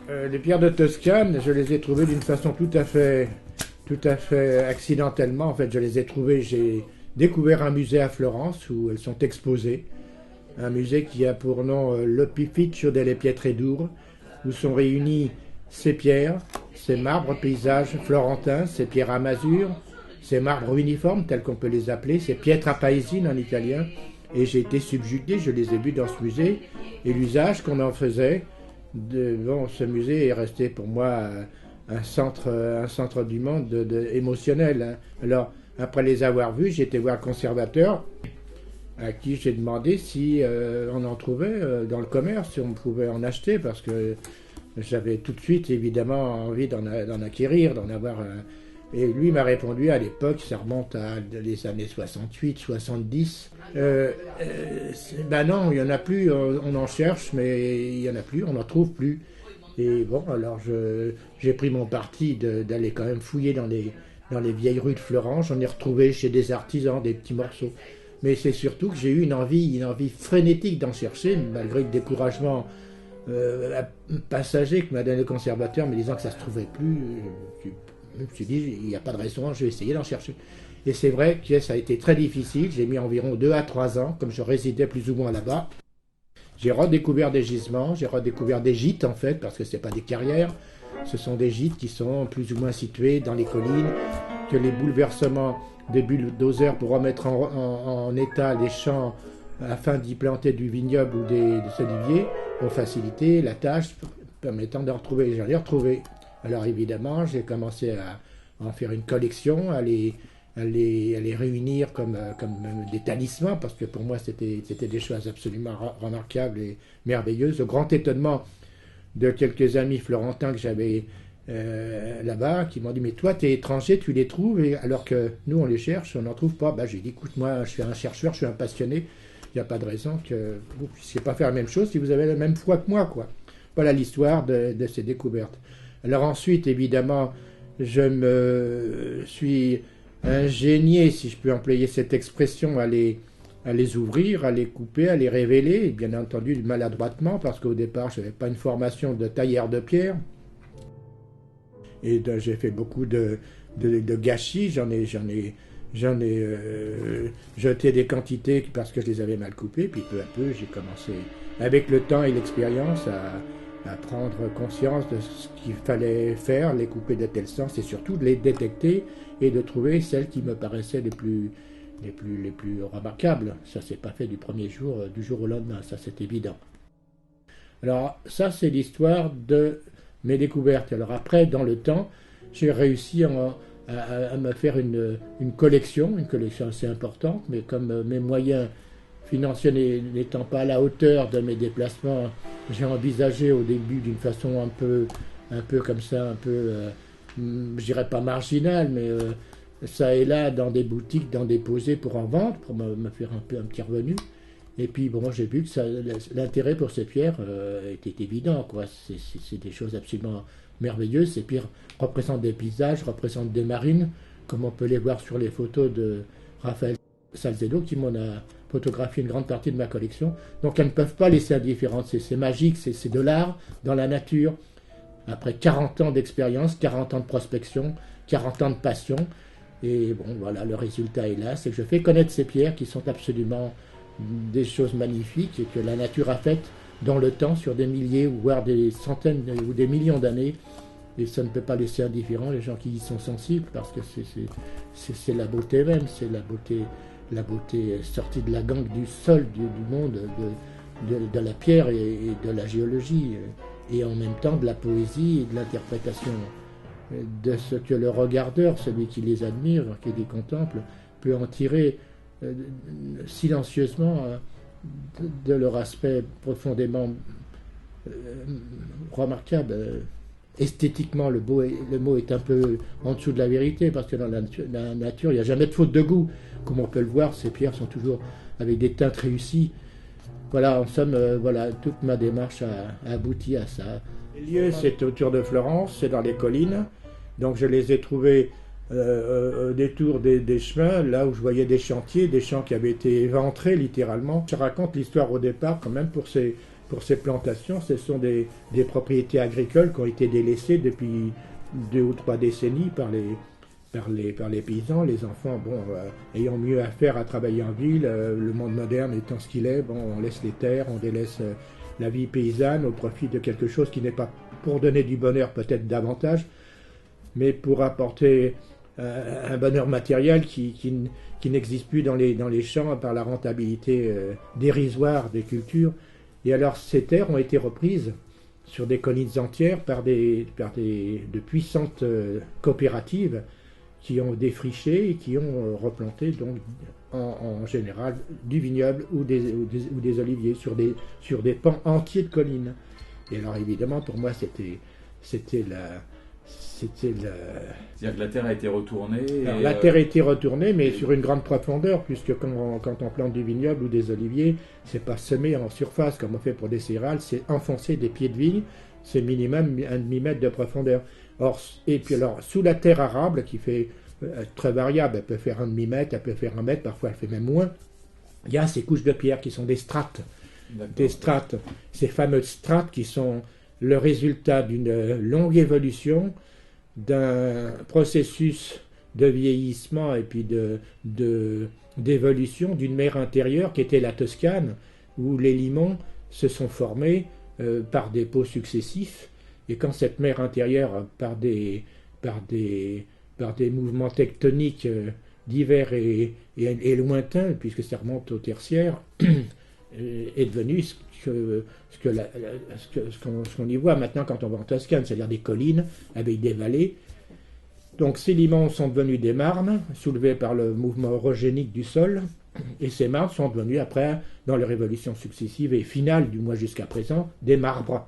Les pierres de Toscane, je les ai trouvées d'une façon tout à fait accidentellement. En fait, je les ai trouvées. J'ai découvert un musée à Florence où elles sont exposées. Un musée qui a pour nom l'Opificio delle Pietre Dure, où sont réunies ces pierres, ces marbres paysages florentins, ces pierres à masure, ces marbres uniformes, tels qu'on peut les appeler, ces pietra paesine en italien. Et j'ai été subjugué, je les ai vus dans ce musée, et l'usage qu'on en faisait. Bon, ce musée est resté pour moi un centre du monde émotionnel. Hein. Alors, après les avoir vus, j'ai été voir le conservateur, à qui j'ai demandé si on en trouvait dans le commerce, si on pouvait en acheter, parce que j'avais tout de suite évidemment envie d'en acquérir, d'en avoir. Et lui m'a répondu à l'époque, ça remonte à les années 68, 70. Ben non, il n'y en a plus, on en cherche, mais il n'y en a plus, on n'en trouve plus. Et bon, alors j'ai pris mon parti d'aller quand même fouiller dans les vieilles rues de Florence. J'en ai retrouvé chez des artisans des petits morceaux. Mais c'est surtout que j'ai eu une envie frénétique d'en chercher, malgré le découragement passager que m'a donné le conservateur, me disant que ça ne se trouvait plus. Je me suis dit, il n'y a pas de raison, je vais essayer d'en chercher. Et c'est vrai que ça a été très difficile. J'ai mis environ 2 à 3 ans, comme je résidais plus ou moins là-bas. J'ai redécouvert des gisements, j'ai redécouvert des gîtes en fait, parce que ce n'est pas des carrières. Ce sont des gîtes qui sont plus ou moins situés dans les collines, que les bouleversements des bulldozers pour remettre en état les champs afin d'y planter du vignoble ou des oliviers ont facilité la tâche permettant de retrouver. J'en ai retrouvé. Alors évidemment, j'ai commencé à en faire une collection, à les réunir comme des talismans, parce que pour moi c'était des choses absolument remarquables et merveilleuses. Au grand étonnement de quelques amis florentins que j'avais là-bas, qui m'ont dit « Mais toi, tu es étranger, tu les trouves, alors que nous, on les cherche, on n'en trouve pas. » J'ai dit « Écoute, moi, je suis un chercheur, je suis un passionné, il n'y a pas de raison que vous ne puissiez pas faire la même chose si vous avez la même foi que moi. » quoi. Voilà l'histoire de ces découvertes. Alors ensuite, évidemment, je me suis ingénié, si je peux employer cette expression, à les ouvrir, à les couper, à les révéler, et bien entendu maladroitement, parce qu'au départ, je n'avais pas une formation de tailleur de pierre. Et j'ai fait beaucoup de gâchis, j'en ai jeté des quantités parce que je les avais mal coupées, puis peu à peu, j'ai commencé, avec le temps et l'expérience, à prendre conscience de ce qu'il fallait faire, les couper de tel sens, et surtout de les détecter et de trouver celles qui me paraissaient les plus remarquables. Ça s'est pas fait du premier jour, du jour au lendemain, ça c'est évident. Alors ça c'est l'histoire de mes découvertes. Alors après, dans le temps, j'ai réussi à me faire une collection assez importante, mais comme mes moyens financiers n'étant pas à la hauteur de mes déplacements, j'ai envisagé au début d'une façon un peu comme ça, je dirais pas marginale, mais ça et là dans des boutiques, dans des posés pour en vendre, pour me faire un petit revenu. Et puis bon, j'ai vu que l'intérêt pour ces pierres était évident, quoi. C'est des choses absolument merveilleuses. Ces pierres représentent des paysages, représentent des marines, comme on peut les voir sur les photos de Raphaël Salzedo, qui m'en a photographié une grande partie de ma collection. Donc elles ne peuvent pas laisser indifférentes. C'est magique, c'est de l'art dans la nature. Après 40 ans d'expérience, 40 ans de prospection, 40 ans de passion. Et bon, voilà, le résultat est là. C'est que je fais connaître ces pierres qui sont absolument des choses magnifiques et que la nature a faites dans le temps sur des milliers, voire des centaines ou des millions d'années. Et ça ne peut pas laisser indifférent les gens qui y sont sensibles, parce que c'est la beauté même, c'est la beauté sortie de la gangue du sol, du monde, de la pierre et de la géologie, et en même temps de la poésie et de l'interprétation de ce que le regardeur, celui qui les admire, qui les contemple, peut en tirer silencieusement de leur aspect profondément remarquable. Esthétiquement, le mot est un peu en dessous de la vérité, parce que dans la nature, il n'y a jamais de faute de goût. Comme on peut le voir, ces pierres sont toujours avec des teintes réussies. Voilà, en somme, voilà, toute ma démarche a abouti à ça. Le lieu, c'est autour de Florence, c'est dans les collines. Donc je les ai trouvés au détour des chemins, là où je voyais des chantiers, des champs qui avaient été éventrés littéralement. Je raconte l'histoire au départ quand même pour ces pour ces plantations, ce sont des propriétés agricoles qui ont été délaissées depuis 2 ou 3 décennies par les paysans. Les enfants, ayant mieux à faire à travailler en ville, le monde moderne étant ce qu'il est, on laisse les terres, on délaisse la vie paysanne au profit de quelque chose qui n'est pas pour donner du bonheur, peut-être davantage, mais pour apporter un bonheur matériel qui n'existe plus dans les champs par la rentabilité dérisoire des cultures. Et alors ces terres ont été reprises sur des collines entières par de puissantes coopératives qui ont défriché et qui ont replanté donc en général du vignoble ou des oliviers sur des pans entiers de collines. Et alors évidemment pour moi c'était C'est-à-dire que la terre a été retournée. Alors, la terre a été retournée, mais sur une grande profondeur, puisque quand on plante du vignoble ou des oliviers, c'est pas semé en surface comme on fait pour des céréales, c'est enfoncer des pieds de vigne, c'est minimum 1,5 mètre de profondeur. Et puis alors, sous la terre arable, qui fait très variable, elle peut faire 1,5 mètre, elle peut faire 1 mètre, parfois elle fait même moins, il y a ces couches de pierre qui sont des strates. Des strates, ces fameuses strates qui sont le résultat d'une longue évolution, d'un processus de vieillissement et puis d'évolution d'une mer intérieure qui était la Toscane, où les limons se sont formés par des pots successifs, et quand cette mer intérieure, par des mouvements tectoniques divers et lointains, puisque ça remonte au tertiaire, est devenue ce qu'on y voit maintenant quand on va en Toscane, c'est-à-dire des collines avec des vallées. Donc ces limons sont devenus des marnes, soulevés par le mouvement orogénique du sol, et ces marnes sont devenues après, dans les révolutions successives et finales du moins jusqu'à présent, des marbres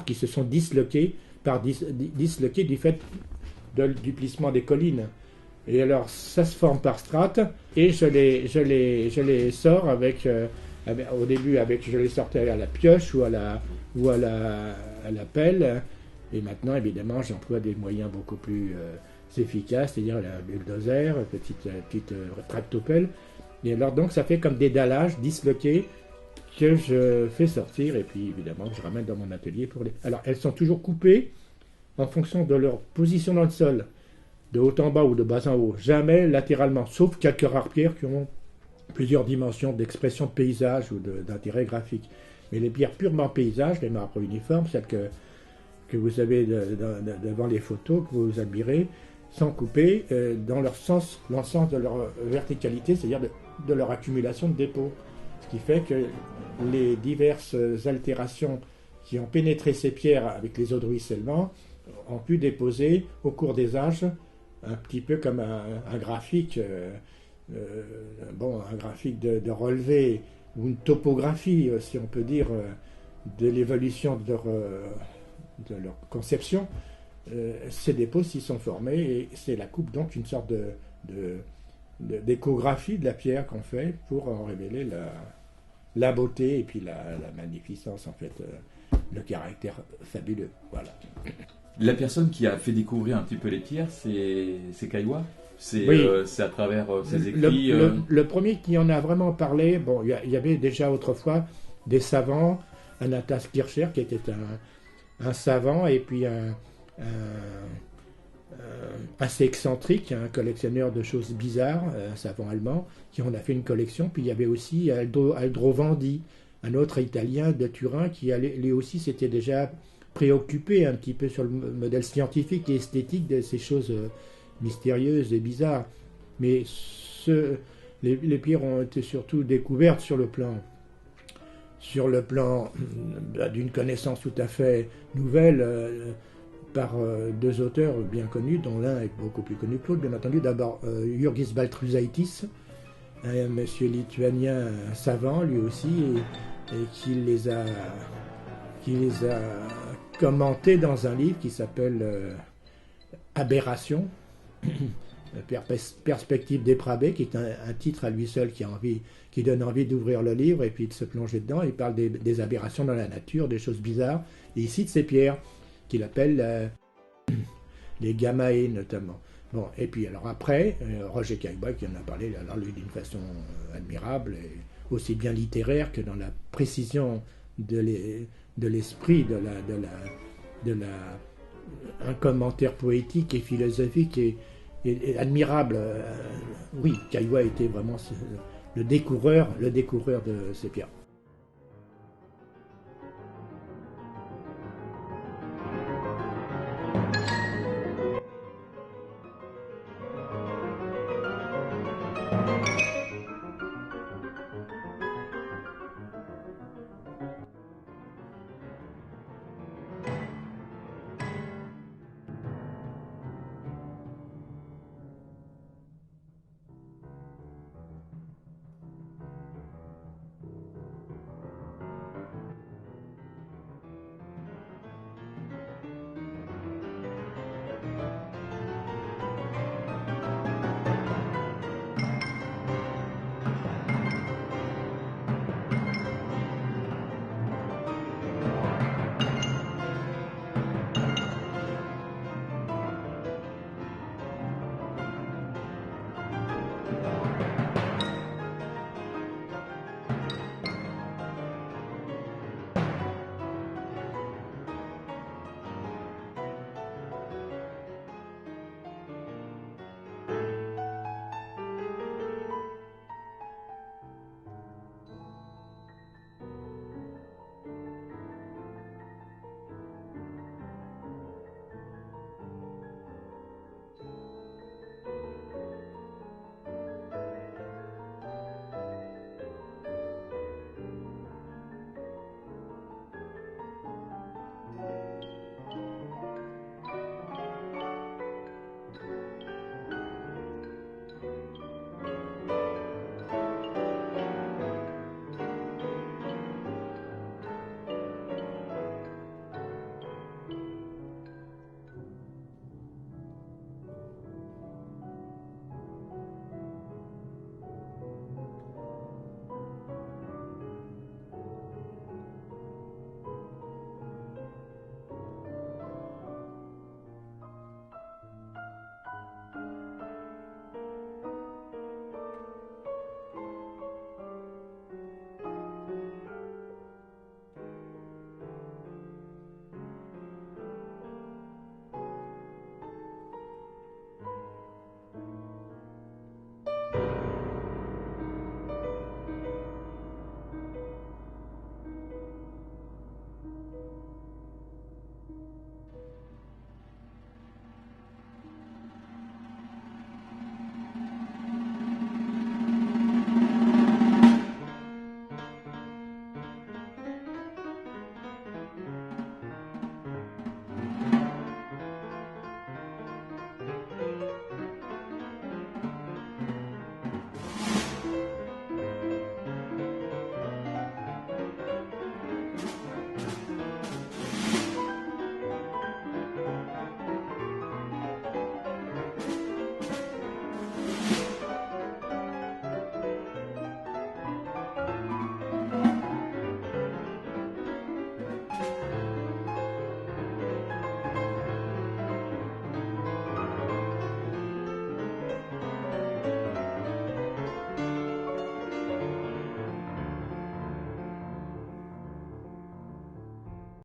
qui se sont disloqués du fait du plissement des collines. Et alors ça se forme par strates, et je les sors avec... au début, je les sortais à la pioche ou à la pelle, et maintenant, évidemment, j'emploie des moyens beaucoup plus efficaces, c'est-à-dire la bulldozer, petite tractopelle. Et alors, donc, ça fait comme des dallages disloqués que je fais sortir, et puis, évidemment, que je ramène dans mon atelier pour les... Alors, elles sont toujours coupées en fonction de leur position dans le sol, de haut en bas ou de bas en haut, jamais latéralement, sauf quelques rares pierres qui ont plusieurs dimensions d'expression de paysage ou d'intérêt graphique. Mais les pierres purement paysage, les marbres uniformes, celles que vous avez devant les photos, que vous admirez, sont coupées dans leur sens, l'ensemble de leur verticalité, c'est-à-dire de leur accumulation de dépôts. Ce qui fait que les diverses altérations qui ont pénétré ces pierres avec les eaux de ruissellement ont pu déposer au cours des âges un petit peu comme un graphique... un graphique de relevé ou une topographie, si on peut dire, de l'évolution de leur conception. Ces dépôts s'y sont formés, et c'est la coupe, donc une sorte d'échographie de la pierre qu'on fait pour en révéler la beauté et puis la magnificence, en fait, le caractère fabuleux. Voilà. La personne qui a fait découvrir un petit peu les pierres, c'est Caillois. C'est à travers ses écrits. Le premier qui en a vraiment parlé, il y avait déjà autrefois des savants, Anastas Kircher qui était un savant et puis assez excentrique, un collectionneur de choses bizarres, un savant allemand, qui en a fait une collection. Puis il y avait aussi Aldrovandi, un autre Italien de Turin qui lui aussi s'était déjà préoccupé un petit peu sur le modèle scientifique et esthétique de ces choses mystérieuses et bizarres. Mais les pierres ont été surtout découvertes sur le plan d'une connaissance tout à fait nouvelle par deux auteurs bien connus, dont l'un est beaucoup plus connu que l'autre, bien entendu. D'abord Jurgis Baltrusaitis, un monsieur lituanien savant lui aussi, et qui les a commentés dans un livre qui s'appelle Aberration, Perspective dépravée, qui est un titre à lui seul qui donne envie d'ouvrir le livre et puis de se plonger dedans. Il parle des aberrations dans la nature, des choses bizarres, et il cite ces pierres qu'il appelle les gamae notamment. Bon, et puis alors après, Roger Caillois qui en a parlé alors lui d'une façon admirable, et aussi bien littéraire que dans la précision de l'esprit, un commentaire poétique et philosophique et admirable. Oui, Caillois était vraiment le découvreur de ces pierres.